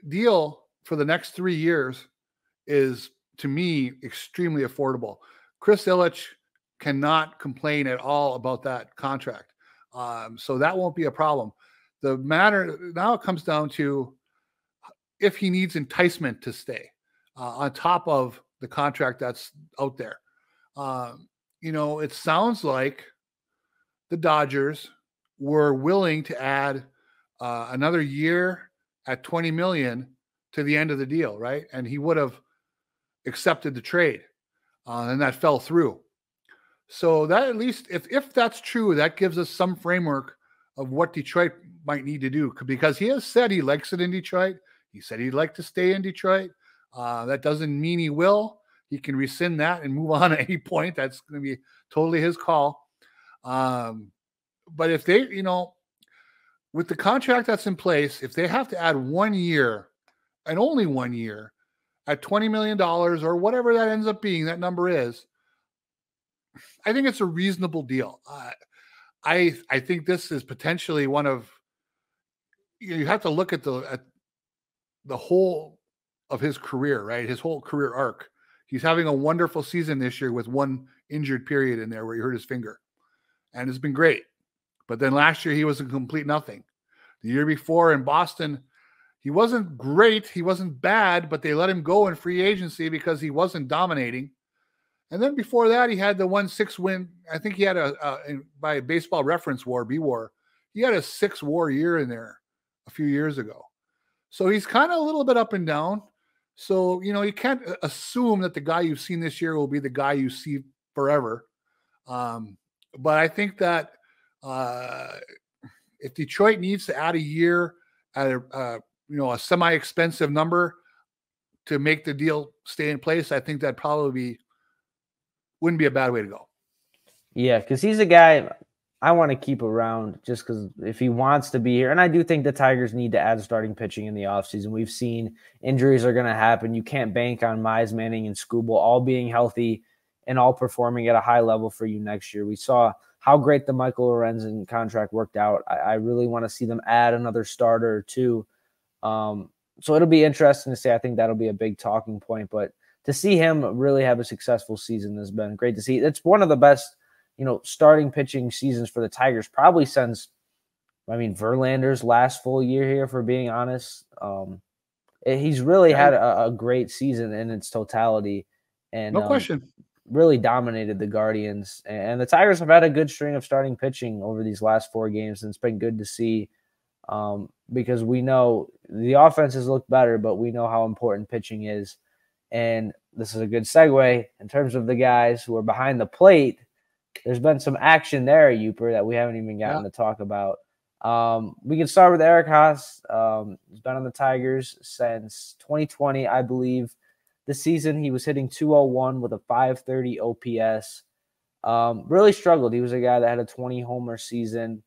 deal for the next 3 years is, to me, extremely affordable. Chris Ilitch cannot complain at all about that contract. So that won't be a problem. The matter now, it comes down to if he needs enticement to stay on top of the contract that's out there. It sounds like the Dodgers were willing to add another year at $20 million to the end of the deal, right? And he would have accepted the trade, and that fell through. So that, at least if that's true, that gives us some framework of what Detroit might need to do, because he has said he likes it in Detroit. He said he'd like to stay in Detroit. That doesn't mean he will. He can rescind that and move on at any point. That's going to be totally his call. But if they, with the contract that's in place, if they have to add 1 year and only 1 year at $20 million or whatever that ends up being, that number is, I think it's a reasonable deal. I think this is potentially one of, you have to look at the whole of his career, right? His whole career arc. He's having a wonderful season this year with one injured period in there where he hurt his finger, and it's been great. But then last year he was a complete nothing. The year before in Boston, he wasn't great. He wasn't bad, but they let him go in free agency because he wasn't dominating. And then before that, he had the 1-6 win. I think he had by Baseball Reference WAR, B-WAR, he had a 6 WAR year in there a few years ago. So he's kind of a little bit up and down. So, you can't assume that the guy you've seen this year will be the guy you see forever. But I think that if Detroit needs to add a year at a semi-expensive number to make the deal stay in place, I think that probably wouldn't be a bad way to go. Yeah, because he's a guy I want to keep around just because if he wants to be here. And I do think the Tigers need to add starting pitching in the offseason. We've seen injuries are going to happen. You can't bank on Mize, Manning, and Skubal all being healthy and all performing at a high level for you next year. We saw how great the Michael Lorenzen contract worked out. I really want to see them add another starter or two. So it'll be interesting to see. I think that'll be a big talking point. But to see him really have a successful season has been great to see. It's one of the best, starting pitching seasons for the Tigers probably since, Verlander's last full year here, for being honest. He's really had a great season in its totality. And no question. Really dominated the Guardians. And the Tigers have had a good string of starting pitching over these last 4 games, and it's been good to see because we know the offenses look better, but we know how important pitching is. And this is a good segue in terms of the guys who are behind the plate. There's been some action there, Uper, that we haven't even gotten to talk about. We can start with Eric Haas. He's been on the Tigers since 2020, I believe. This season, he was hitting .201 with a .530 OPS. Really struggled. He was a guy that had a 20-homer season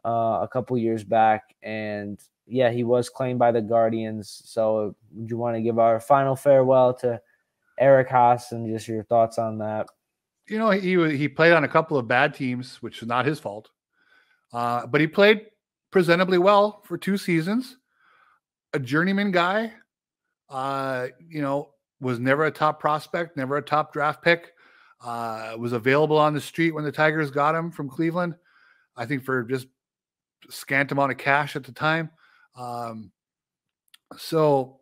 a couple years back. And, yeah, he was claimed by the Guardians. So would you want to give our final farewell to Eric Haas and just your thoughts on that? He played on a couple of bad teams, which is not his fault. But he played presentably well for 2 seasons. A journeyman guy, was never a top prospect, never a top draft pick, was available on the street when the Tigers got him from Cleveland, I think for just a scant amount of cash at the time. So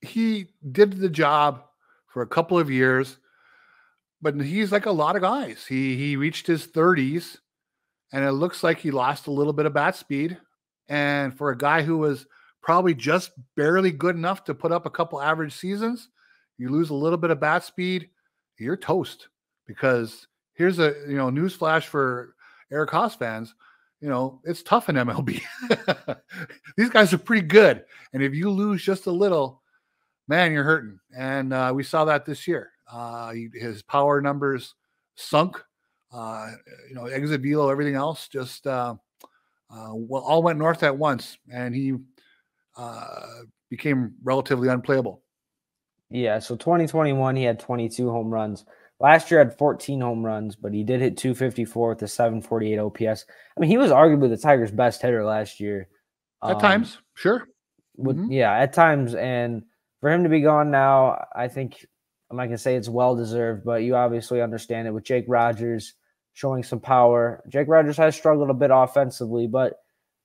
he did the job for a couple of years, but he's like a lot of guys. He reached his 30s, and it looks like he lost a little bit of bat speed. And for a guy who was probably just barely good enough to put up a couple average seasons, you lose a little bit of bat speed, you're toast. Because here's a newsflash for Eric Haas fans, it's tough in MLB. These guys are pretty good, and if you lose just a little, man, you're hurting. And we saw that this year. His power numbers sunk. Exit velo, everything else just all went north at once, and he became relatively unplayable. Yeah, so 2021, he had 22 home runs. Last year had 14 home runs, but he did hit .254 with a .748 OPS. He was arguably the Tigers' best hitter last year. At times, sure. Yeah, at times. And for him to be gone now, I think I'm not going to say it's well-deserved, but you obviously understand it with Jake Rogers showing some power. Jake Rogers has struggled a bit offensively, but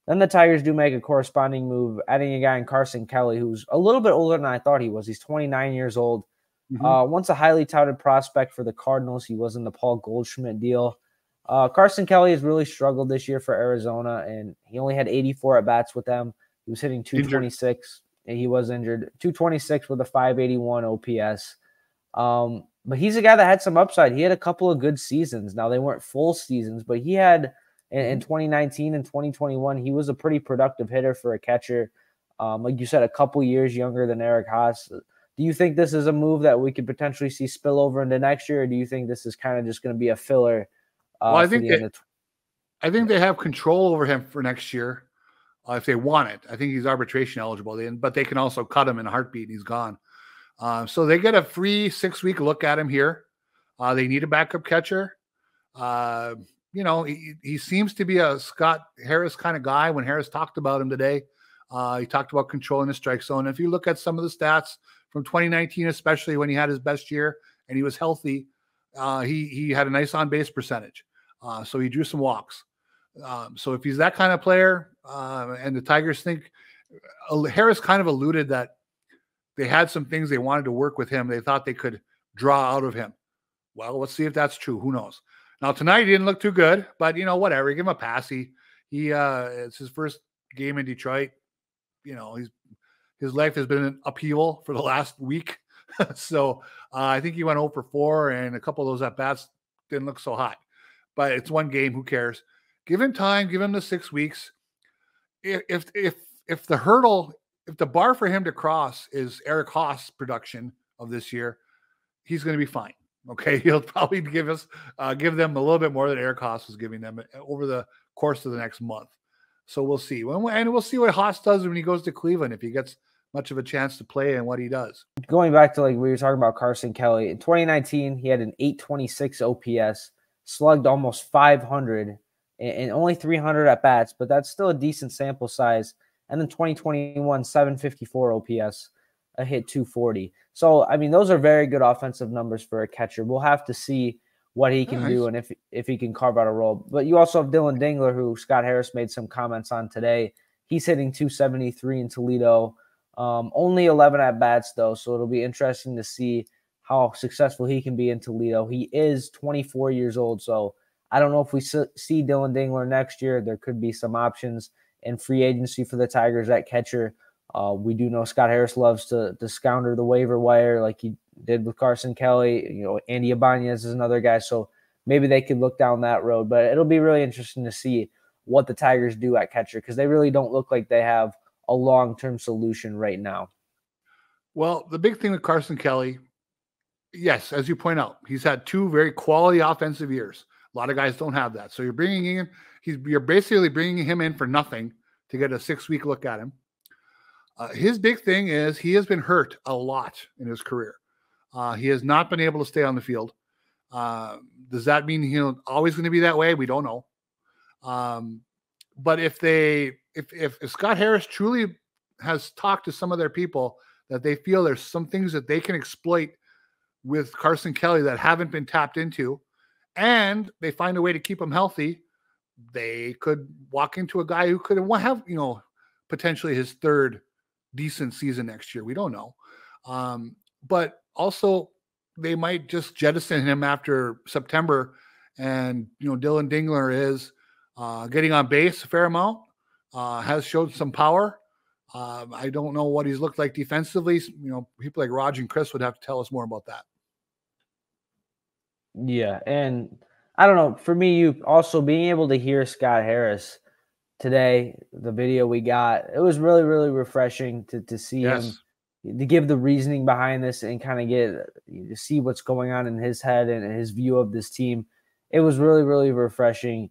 then the Tigers do make a corresponding move, adding a guy in Carson Kelly, who's a little bit older than I thought he was. He's 29 years old. Once a highly touted prospect for the Cardinals. He was in the Paul Goldschmidt deal. Carson Kelly has really struggled this year for Arizona, and he only had 84 at-bats with them. He was hitting 226, and he was injured. 226 with a 581 OPS. But he's a guy that had some upside. He had a couple of good seasons. Now, they weren't full seasons, but he had in 2019 and 2021, he was a pretty productive hitter for a catcher. Like you said, a couple years younger than Eric Haas. Do you think this is a move that we could potentially see spill over into next year, or do you think this is kind of just going to be a filler? Well, I think they have control over him for next year if they want it. I think he's arbitration eligible, but they can also cut him in a heartbeat and he's gone. So they get a free 6-week look at him here. They need a backup catcher. He seems to be a Scott Harris kind of guy. When Harris talked about him today, he talked about controlling the strike zone. If you look at some of the stats from 2019, especially when he had his best year and he was healthy, he had a nice on-base percentage. So he drew some walks. So if he's that kind of player, and the Tigers think Harris kind of alluded that they had some things they wanted to work with him. They thought they could draw out of him. Well, let's see if that's true. Who knows? Now, tonight he didn't look too good, but, whatever. Give him a pass. It's his first game in Detroit. His life has been an upheaval for the last week. So I think he went 0 for 4, and a couple of those at-bats didn't look so hot. But it's one game. Who cares? Give him time. Give him the 6 weeks. If the hurdle, if the bar for him to cross is Eric Haas production of this year, he's going to be fine. Okay, he'll probably give them a little bit more than Eric Haas was giving them over the course of the next month. So we'll see. And we'll see what Haas does when he goes to Cleveland, if he gets much of a chance to play and what he does. Going back to we were talking about Carson Kelly, in 2019, he had an 826 OPS, slugged almost 500 and only 300 at bats, but that's still a decent sample size. And then 2021, 754 OPS, a hit 240. So, I mean, those are very good offensive numbers for a catcher. We'll have to see what he can do and if he can carve out a role. But you also have Dylan Dingler, who Scott Harris made some comments on today. He's hitting 273 in Toledo. Only 11 at-bats, though, so it'll be interesting to see how successful he can be in Toledo. He is 24 years old, so I don't know if we see Dylan Dingler next year. There could be some options in free agency for the Tigers at catcher. We do know Scott Harris loves to scour the waiver wire like he did with Carson Kelly. Andy Ibanez is another guy, so maybe they could look down that road. But it'll be really interesting to see what the Tigers do at catcher, because they really don't look like they have a long-term solution right now. Well, the big thing with Carson Kelly, yes, as you point out, he's had 2 very quality offensive years. A lot of guys don't have that. So you're basically bringing him in for nothing to get a 6-week look at him. His big thing is he has been hurt a lot in his career. He has not been able to stay on the field. Does that mean he's always going to be that way? We don't know. But if Scott Harris truly has talked to some of their people that they feel there's some things that they can exploit with Carson Kelly that haven't been tapped into, and they find a way to keep him healthy, they could walk into a guy who could have, potentially his 3rd decent season next year. We don't know. But also they might just jettison him after September. And, Dylan Dingler is getting on base a fair amount, has showed some power. I don't know what he's looked like defensively. People like Raj and Chris would have to tell us more about that. Yeah, and I don't know. For me, you also being able to hear Scott Harris today, the video we got, it was really, really refreshing to see him, to give the reasoning behind this and kind of to see what's going on in his head and his view of this team. It was really, really refreshing